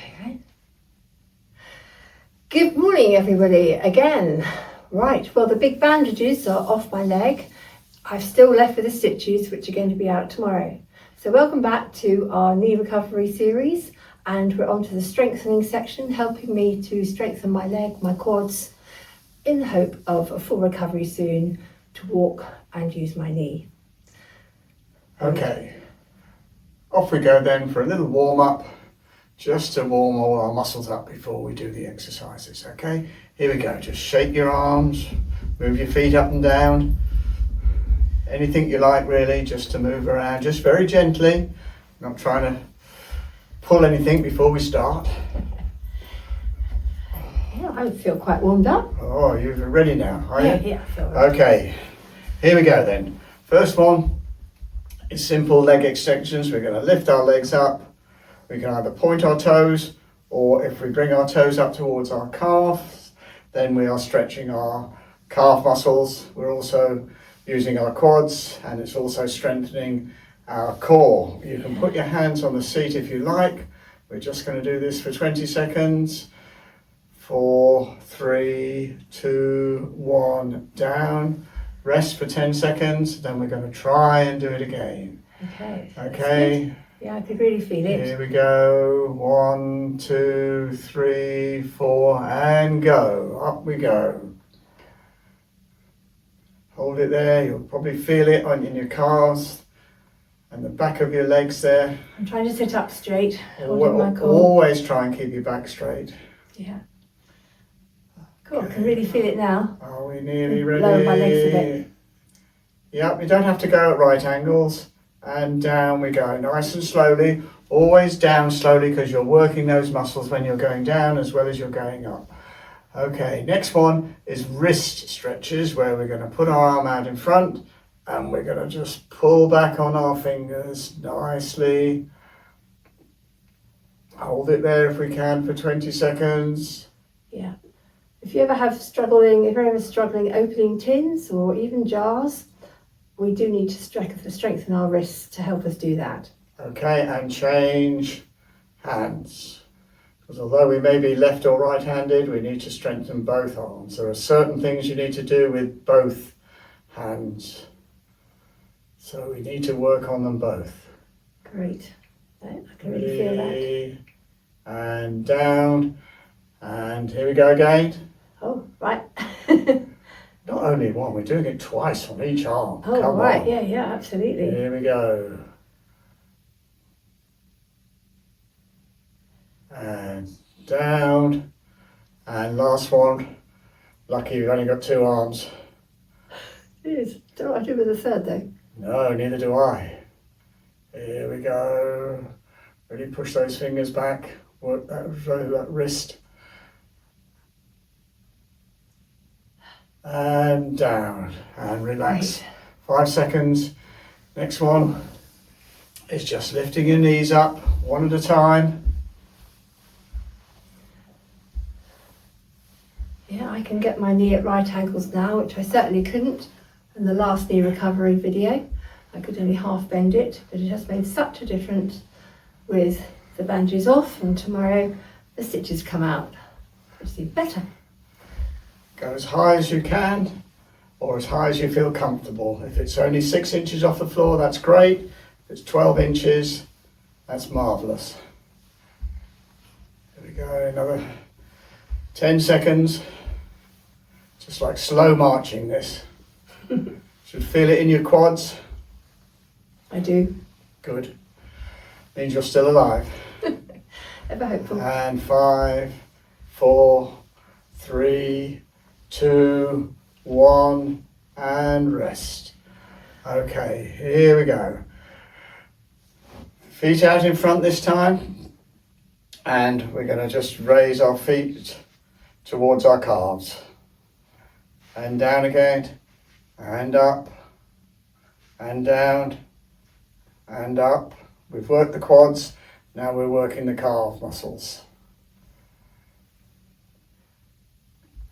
Okay. Good morning, everybody, again. Right, well, the big bandages are off my leg. I've still left with the stitches, which are going to be out tomorrow. So welcome back to our knee recovery series, and we're on to the strengthening section, helping me to strengthen my leg, my quads, in the hope of a full recovery soon to walk and use my knee. Okay, off we go then for a little warm up, just to warm all our muscles up before we do the exercises, okay? Here we go, just shake your arms, move your feet up and down, anything you like really, just to move around, just very gently, not trying to pull anything before we start. Yeah, I feel quite warmed up. Oh, you're ready now, are you? Yeah, I feel ready. Okay, here we go then. First one is simple leg extensions. We're going to lift our legs up. We can either point our toes, or if we bring our toes up towards our calves, then we are stretching our calf muscles. We're also using our quads, and it's also strengthening our core. You can put your hands on the seat if you like. We're just going to do this for 20 seconds. 4, 3, 2, 1, down. Rest for 10 seconds, then we're going to try and do it again. Okay. Yeah, I could really feel it. Here we go. 1, 2, 3, 4, and go. Up we go. Hold it there. You'll probably feel it in your calves and the back of your legs there. I'm trying to sit up straight, holding my core. Always try and keep your back straight. Yeah. Cool, I can really feel it now. Are we nearly ready? Lower my legs a bit. Yep, you don't have to go at right angles. And down we go, nice and slowly. Always down slowly, because you're working those muscles when you're going down as well as you're going up. Okay, next one is wrist stretches, where we're going to put our arm out in front and we're going to just pull back on our fingers nicely. Hold it there if we can for 20 seconds. Yeah. If you're ever struggling opening tins or even jars, we do need to strengthen our wrists to help us do that. Okay, and change hands. Because although we may be left or right-handed, we need to strengthen both arms. There are certain things you need to do with both hands. So we need to work on them both. Great. I can really feel that. And down. And here we go again. Oh, right. Not only one, we're doing it twice on each arm. Oh, Come right. on. Yeah, absolutely. Here we go. And down. And last one. Lucky you've only got 2 arms. It is. Don't know what I do with the third, though. No, neither do I. Here we go. Really push those fingers back. Work that wrist. And down. And relax. Right. 5 seconds. Next one is just lifting your knees up one at a time. Yeah, I can get my knee at right angles now, which I certainly couldn't in the last knee recovery video. I could only half bend it, but it has made such a difference with the bandages off, and tomorrow the stitches come out. It's even better. Go as high as you can, or as high as you feel comfortable. If it's only 6 inches off the floor, that's great. If it's 12 inches, that's marvellous. Here we go, another 10 seconds. Just like slow marching this. Should feel it in your quads. I do. Good. Means you're still alive. Ever hopeful. And 5, 4, 3, 2, 1, and rest. Okay, here we go. Feet out in front this time, and we're going to just raise our feet towards our calves. And down again, and up, and down, and up. We've worked the quads, now we're working the calf muscles.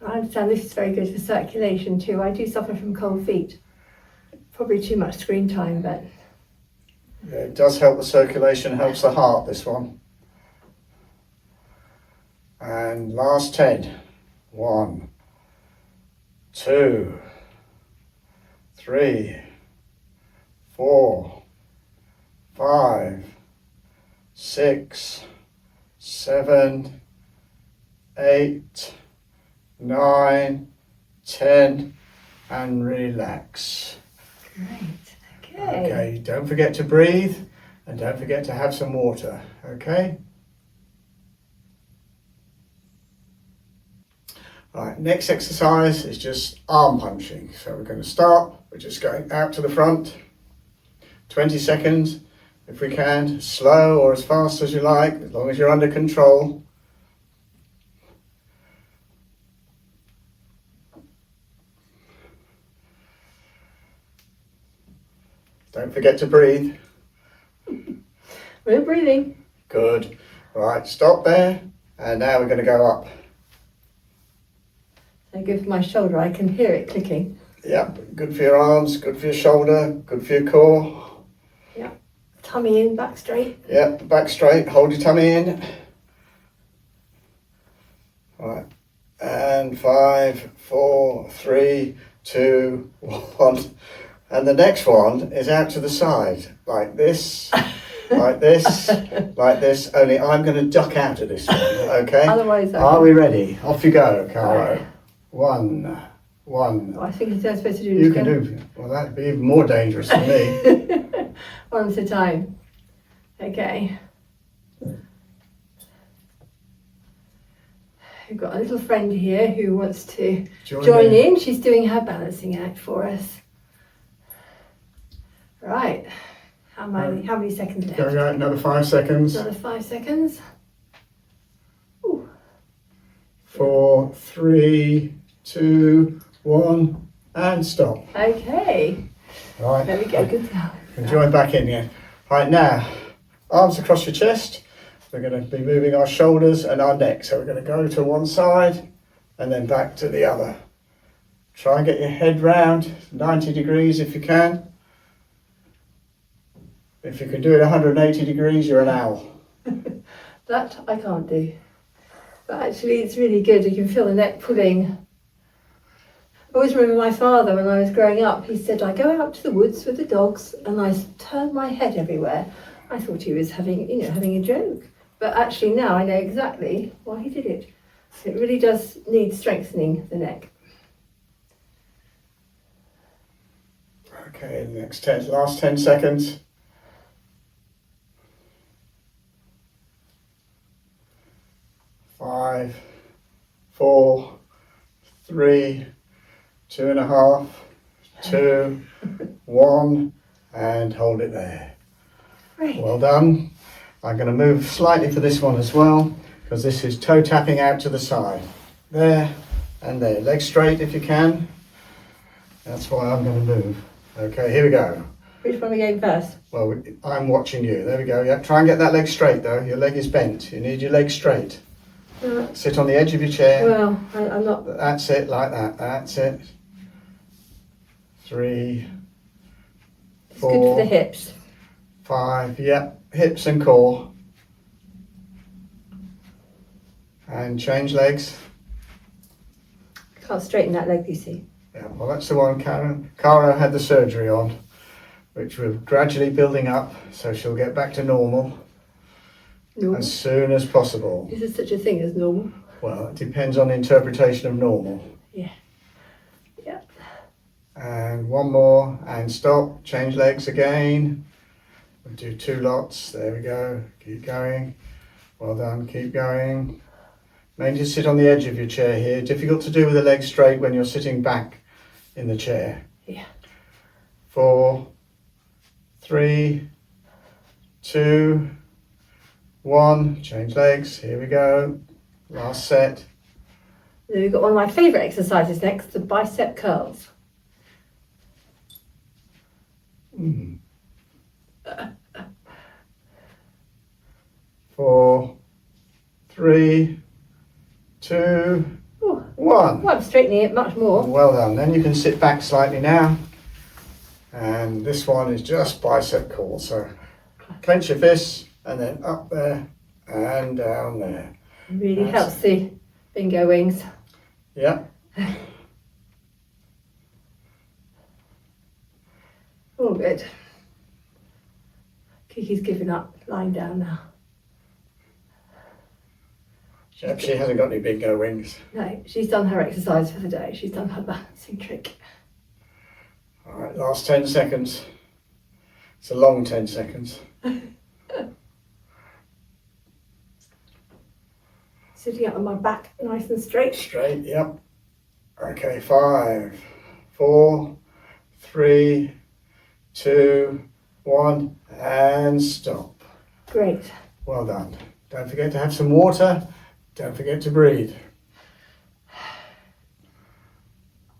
I understand this is very good for circulation too. I do suffer from cold feet. Probably too much screen time, but... Yeah, it does help the circulation, helps the heart, this one. And last 10. 1, 2, 3, 4, 5, 6, 7, 8, 9, 10, and relax. Great. Okay, don't forget to breathe and don't forget to have some water, okay? Right, next exercise is just arm punching. So we're going to start, we're just going out to the front, 20 seconds if we can, slow or as fast as you like, as long as you're under control. Don't forget to breathe. We're breathing. Good. Right, stop there, and now we're going to go up. So good for my shoulder, I can hear it clicking. Yep, good for your arms, good for your shoulder, good for your core. Yep, tummy in, back straight. Yep, back straight, hold your tummy in. Right, and 5, 4, 3, 2, 1. And the next one is out to the side, like this, like this, like this, only I'm going to duck out of this one, okay? Otherwise, are we ready? Off you go, Caro. Right. 1. Oh, I think you're supposed to do You this can again. do, well, that'd be even more dangerous for me. One at a time. Okay. We've got a little friend here who wants to join in. She's doing her balancing act for us. Right. How many seconds left? Going out another 5 seconds. Another 5 seconds. Ooh. 4, 3, 2, 1, and stop. Okay. Right. There we go. Good to go. Enjoy back in again. Right now, arms across your chest. We're going to be moving our shoulders and our neck. So we're going to go to one side and then back to the other. Try and get your head round 90 degrees if you can. If you can do it 180 degrees, you're an owl. That I can't do. But actually it's really good. You can feel the neck pulling. I always remember my father when I was growing up, he said, I go out to the woods with the dogs and I turn my head everywhere. I thought he was having a joke. But actually now I know exactly why he did it. It really does need strengthening the neck. Okay, last 10 seconds. 5, 4, 3, 2.5, 2, 1, and hold it there. Great. Well done. I'm going to move slightly for this one as well, because this is toe tapping out to the side. There and there. Legs straight if you can. That's why I'm going to move. Okay, here we go. Which one are we going first? Well, I'm watching you. There we go. Yeah, try and get that leg straight though. Your leg is bent. You need your leg straight. Sit on the edge of your chair. Well, I'm not. That's it, like that. That's it. 3, It's 4, good for the hips. 5. Yep, hips and core. And change legs. Can't straighten that leg, you see. Yeah, well, that's the one Caro had the surgery on, which we're gradually building up, so she'll get back to normal. Normal? As soon as possible. Is there such a thing as normal? Well, it depends on the interpretation of normal. Yeah. Yeah. And one more, and stop, change legs again. We'll do 2 lots, there we go, keep going. Well done, keep going. Mainly just sit on the edge of your chair here. Difficult to do with the legs straight when you're sitting back in the chair. Yeah. 4, 3, 2, 1, change legs, here we go. Last set. Then we've got one of my favourite exercises next, the bicep curls. 4, 3, 2, Ooh. 1. Well, I'm straightening it much more. Well done. Then you can sit back slightly now. And this one is just bicep curls. So clench your fists and then up there and down there. It really helps the bingo wings. Yeah. Oh, good. Kiki's given up, lying down now. Yep, she hasn't got any bingo wings. No, she's done her exercise for the day. She's done her balancing trick. All right, last 10 seconds. It's a long 10 seconds. Sitting up on my back, nice and straight. Straight, yep. Okay, 5, 4, 3, 2, 1, and stop. Great. Well done. Don't forget to have some water. Don't forget to breathe.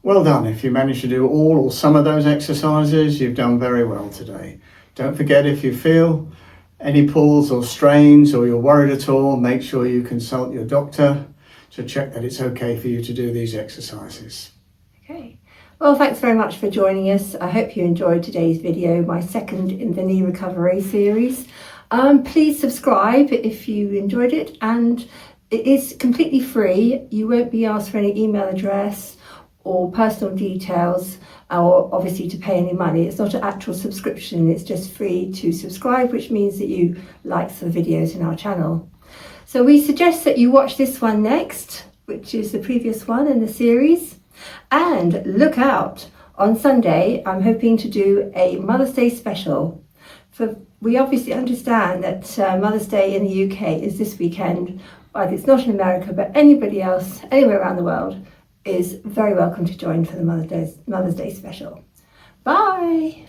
Well done. If you managed to do all or some of those exercises, you've done very well today. Don't forget, if you feel any pulls or strains or you're worried at all, make sure you consult your doctor to check that it's okay for you to do these exercises. Okay. Well, thanks very much for joining us. I hope you enjoyed today's video, my second in the knee recovery series. Please subscribe if you enjoyed it, and it is completely free. You won't be asked for any email address or personal details, or obviously to pay any money. It's not an actual subscription, it's just free to subscribe, which means that you like the videos in our channel. So we suggest that you watch this one next, which is the previous one in the series. And look out, on Sunday I'm hoping to do a Mother's Day special. We obviously understand that Mother's Day in the UK is this weekend, but it's not in America, but anybody else, anywhere around the world, is very welcome to join for the Mother's Day special. Bye!